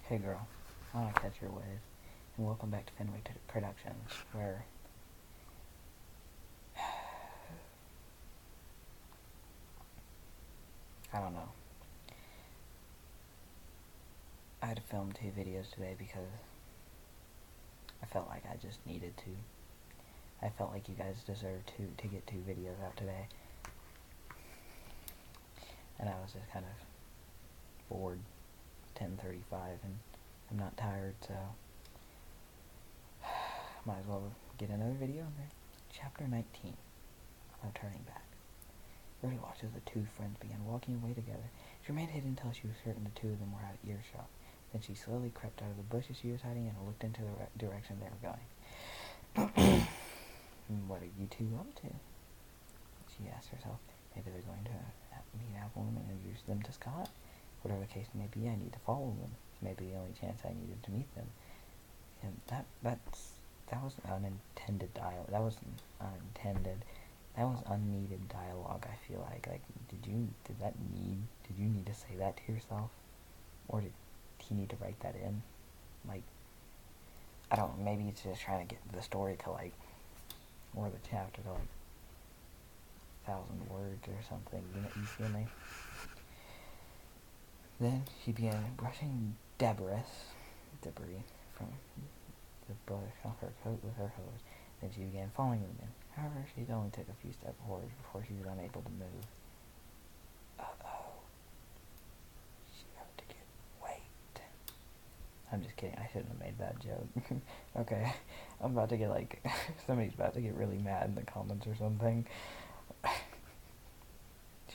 Hey girl, I want to catch your wave, and welcome back to Finway Productions, where I don't know. I had to film 2 videos today because I felt like I just needed to. I felt like you guys deserve to get 2 videos out today, and I was just kind of bored. 10:35, and I'm not tired, so might as well get another video in there. Chapter 19. No turning back. Rhoda watched as the 2 friends began walking away together. She remained hidden until she was certain the 2 of them were out of earshot. Then she slowly crept out of the bushes she was hiding in and looked into the direction they were going. What are you 2 up to? She asked herself. Maybe they're going to meet Apple and introduce them to Scott? Whatever the case may be, I need to follow them. It's maybe the only chance I needed to meet them. And that was unintended dialogue. That was unintended. That was unneeded dialogue. I feel like did you need to say that to yourself, or did he need to write that in? Like, I don't know. Maybe it's just trying to get the story to or the chapter to 1,000 words or something. You feel me? Then she began brushing debris from the brush off her coat with her hose. Then she began following them in. However, she only took a few steps forward before she was unable to move. Uh-oh. She got to get weight. I'm just kidding. I shouldn't have made that joke. Okay. I'm about to get somebody's about to get really mad in the comments or something.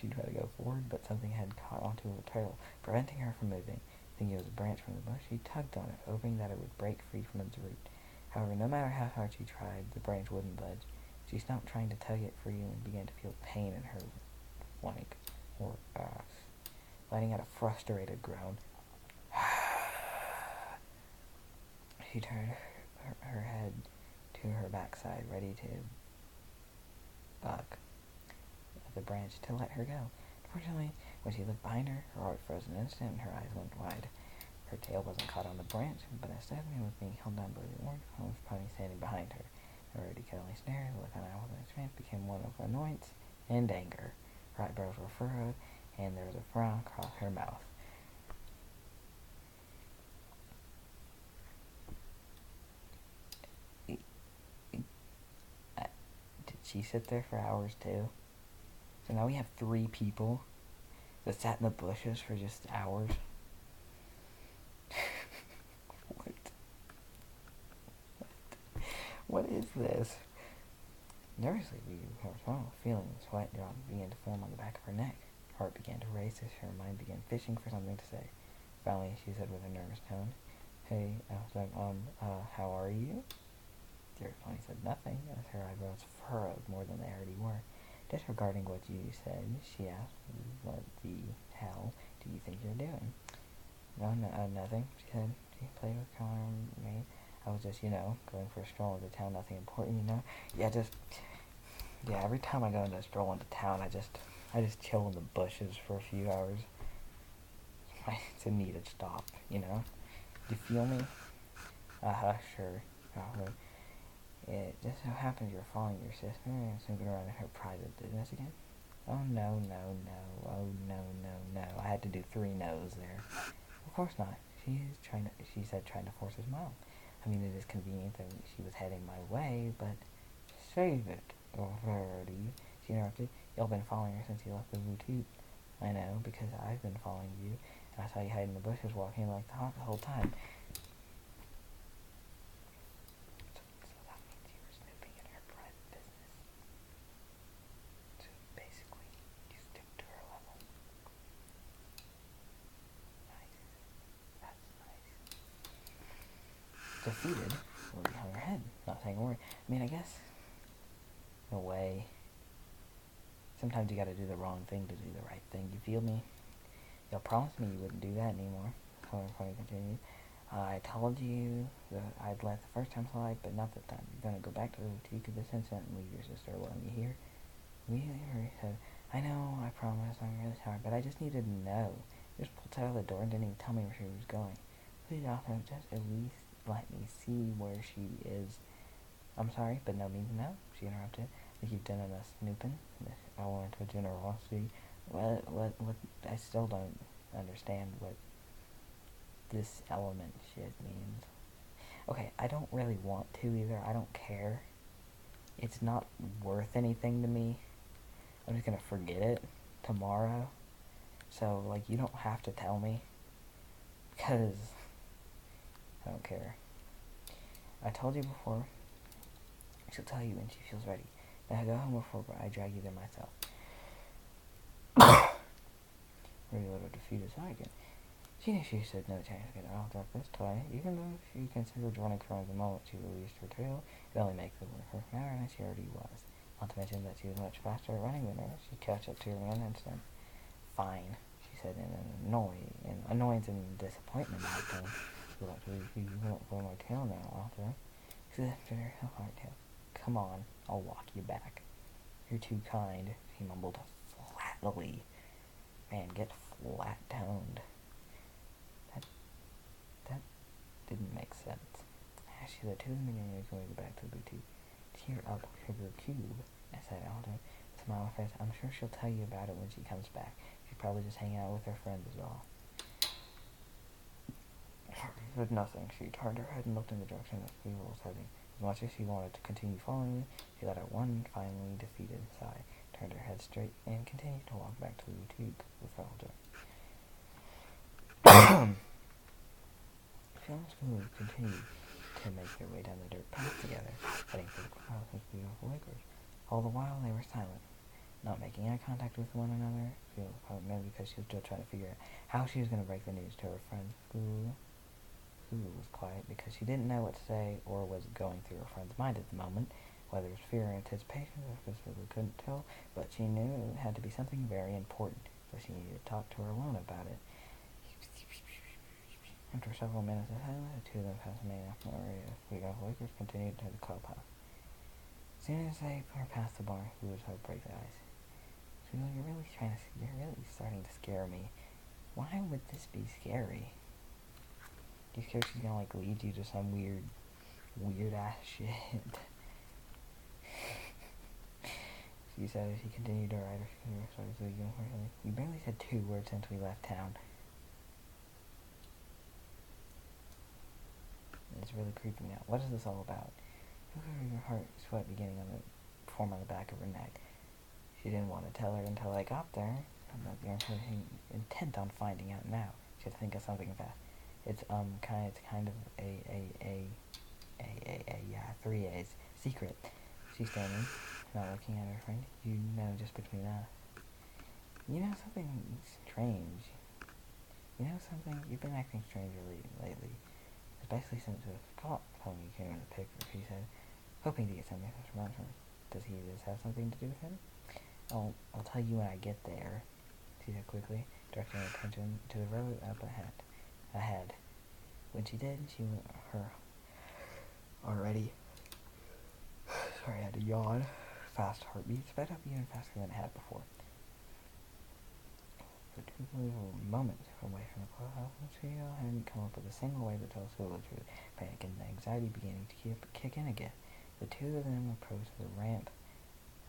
She tried to go forward, but something had caught onto her tail, preventing her from moving. Thinking it was a branch from the bush, she tugged on it, hoping that it would break free from its root. However, no matter how hard she tried, the branch wouldn't budge. She stopped trying to tug it free and began to feel pain in her flank or ass, letting out a frustrated groan. She turned her head to her backside, ready to buck at the branch to let her go. Unfortunately, when she looked behind her, her heart froze an instant and her eyes went wide. Her tail wasn't caught on the branch, but instead it was being held down by the orange pony standing behind her. Already could only stare. The look on Apple's face became one of annoyance and anger. Her eyebrows were furrowed, and there was a frown across her mouth. Did she sit there for hours too? So now we have 3 people that sat in the bushes for just hours. What is this? Nervously, her small feeling sweat drop began to form on the back of her neck. Her heart began to race as her mind began fishing for something to say. Finally, she said with a nervous tone, "Hey, how are you?" Dear Pony said nothing, as her eyebrows furrowed more than they already were. Disregarding what you said, she asked, "What the hell do you think you're doing?" "No, nothing," she said. She played with calling me. I was just, going for a stroll into town, nothing important, Yeah, every time I go into a stroll into town, I just chill in the bushes for a few hours. It's a needed stop, You feel me? Sure. It just so happens you're following your sister and snooping around in her private business again. Oh, no. Oh, no. I had to do 3 no's there. Of course not. She said, trying to force a smile. I mean, it is convenient that she was heading my way, but save it, Verity, she interrupted. Y'all been following her since you left the boutique. I know, because I've been following you, and I saw you hide in the bushes walking like the hawk the whole time. So that means you were snooping in her private business. So basically, you stick to her level. Nice. That's nice. Defeated, Lily hung her head, not saying a word. I mean, I guess, in a way, sometimes you gotta do the wrong thing to do the right thing. You feel me? Y'all promised me you wouldn't do that anymore. Pony continued. I told you that I'd let the first time slide, but not this time. You're gonna go back to the boutique of this incident and leave your sister alone. You hear? Immediately, Marie said, "I know, I promise, I'm really sorry, but I just needed to know." She just pulled out of the door and didn't even tell me where she was going. Please, author, just at least let me see where she is. I'm sorry, but no means no, she interrupted. I think you've done enough snooping. I went to generosity. What, I still don't understand what this element shit means. Okay, I don't really want to either. I don't care. It's not worth anything to me. I'm just gonna forget it tomorrow. So, like, you don't have to tell me. Because I don't care. I told you before. She'll tell you when she feels ready. Now go home before I drag you there myself. Really a little defeated again. She knew she stood no chance to get her off this toy. Even though she considered running from the moment she released her tail, it only makes it work her matter than she already was. Not to mention that she was much faster at running than her. She'd catch up to her in an instant. Fine, she said in annoyance and disappointment. You won't pull my tail now, Arthur. She lifted her hard tail. Come on, I'll walk you back. You're too kind, he mumbled flatly. Man, get flat-toned. That didn't make sense. As she led two of them began to go back to the boutique. Cheer up, Sugar Cube, I said, Aldo. Smile face. I'm sure she'll tell you about it when she comes back. She's probably just hanging out with her friends is all. She said nothing. She turned her head and looked in the direction that the people was heading. As much as she wanted to continue following me, she let out one finally defeated sigh, turned her head straight, and continued to walk back to the boutique with Aldo. She and Spoo continued to make their way down the dirt path together, heading for the crowd and beautiful acres. All the while they were silent, not making eye contact with one another, maybe because she was still trying to figure out how she was going to break the news to her friend. Spoo was quiet because she didn't know what to say or was going through her friend's mind at the moment, whether it was fear or anticipation, or specifically couldn't tell, but she knew it had to be something very important, so she needed to talk to her alone about it. After several minutes of silence, the two of them passed the main area of the Lakers continued to the club house. As soon as they were past the bar, he was hard to break the ice. So you're really starting to scare me. Why would this be scary? You scared she's gonna like lead you to some weird ass shit? She said as she continued to ride her scooter. Sorry, so you barely said 2 words since we left town. It's really creeping me out. What is this all about? Her heart sweat beginning to form on the back of her neck. She didn't want to tell her until I got there. I'm not intent on finding out now. She had to think of something fast. It's kind of a 3 A's secret. She's standing, not looking at her friend. You know, just between us. You know something strange. You know something? You've been acting strangely lately. Especially since it was caught telling you came in the picture, she said, hoping to get something from her. Does he just have something to do with him? I'll tell you when I get there, she said quickly, directing her attention to the road up ahead. When she did, she went her already, sorry, I had to yawn, fast heartbeat sped up even faster than it had before. For 2 moments away from the clubhouse, she hadn't come up with a single way to tell Sue the truth. Panic and anxiety beginning to kick in again. The two of them approached the ramp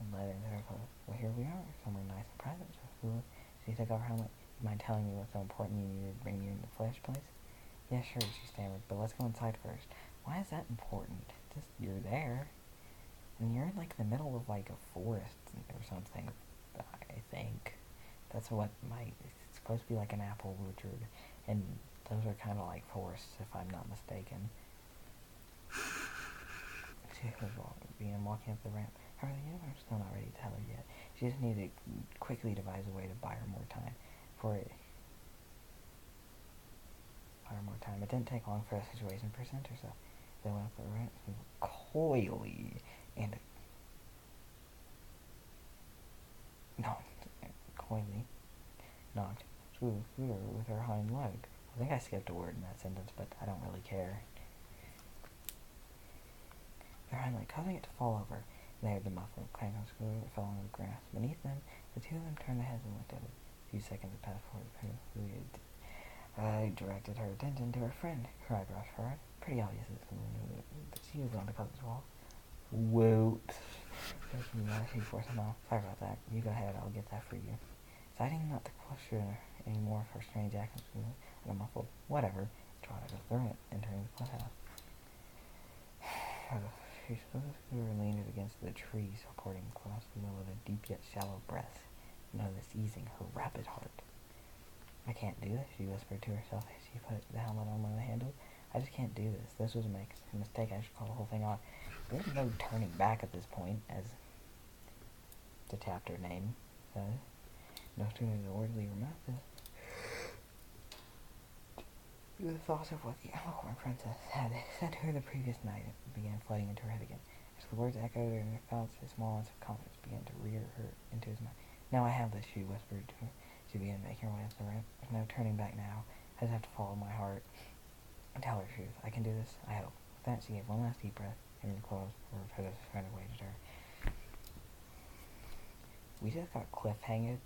and led into her club. Well, here we are, somewhere nice and private. So she took off her helmet. You mind telling me what's so important you needed to bring you into the flesh place? Yeah, sure, she stammered, but let's go inside first. Why is that important? Just, you're there. And you're in, like, the middle of, like, a forest or something, I think. That's what it's supposed to be like an apple orchard, and those are kind of like forests, if I'm not mistaken. She was walking up the ramp. However, the universe was still not ready to tell her yet. She just needed to quickly devise a way to buy her more time. It didn't take long for a situation to present herself. They went up the ramp coyly and knocked Scooter with her hind leg. I think I skipped a word in that sentence, but I don't really care. Their hind leg, causing it to fall over. They heard the muffled clank of Scooter that fell on the grass. Beneath them, the two of them turned their heads and looked at it. A few seconds had passed before the I directed her attention to her friend. Her eyebrows furrowed. Pretty obvious that she was on the cousin's wall. Whoops. She forced him off. Sorry about that. You go ahead, I'll get that for you. Deciding not to question any more of her strange actions, and muffled, whatever, trotted a threat, entering the clubhouse. She leaned against the tree, supporting across the middle with a deep yet shallow breath. Noticed easing her rapid heart. I can't do this, she whispered to herself as she put the helmet on one of the handles. I just can't do this. This was a mistake. I should call the whole thing off. There's no turning back at this point, as the chapter name says. No sooner did the words leave her mouth the thoughts of what the Alicorn Princess had said to her the previous night began flooding into her head again. As the words echoed in her thoughts, a small ounce of confidence began to rear her into his mind. Now I have this, she whispered to her. She began making her way up the ramp. There's no turning back now. I just have to follow my heart and tell her the truth. I can do this, I hope. With that, she gave one last deep breath and closed her peasant's friend awaited her. We just got cliffhanged,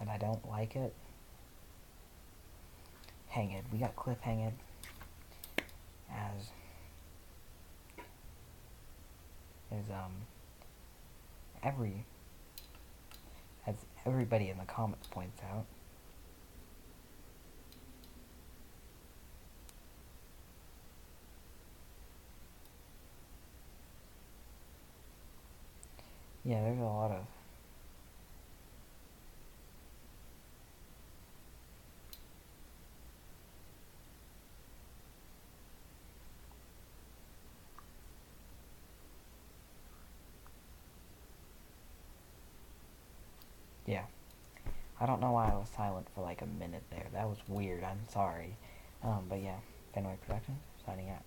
and I don't like it. We got cliffhanged as everybody in the comments points out. Yeah, there's a lot of yeah. I don't know why I was silent for like a minute there. That was weird. I'm sorry. But yeah, Finway Productions signing out.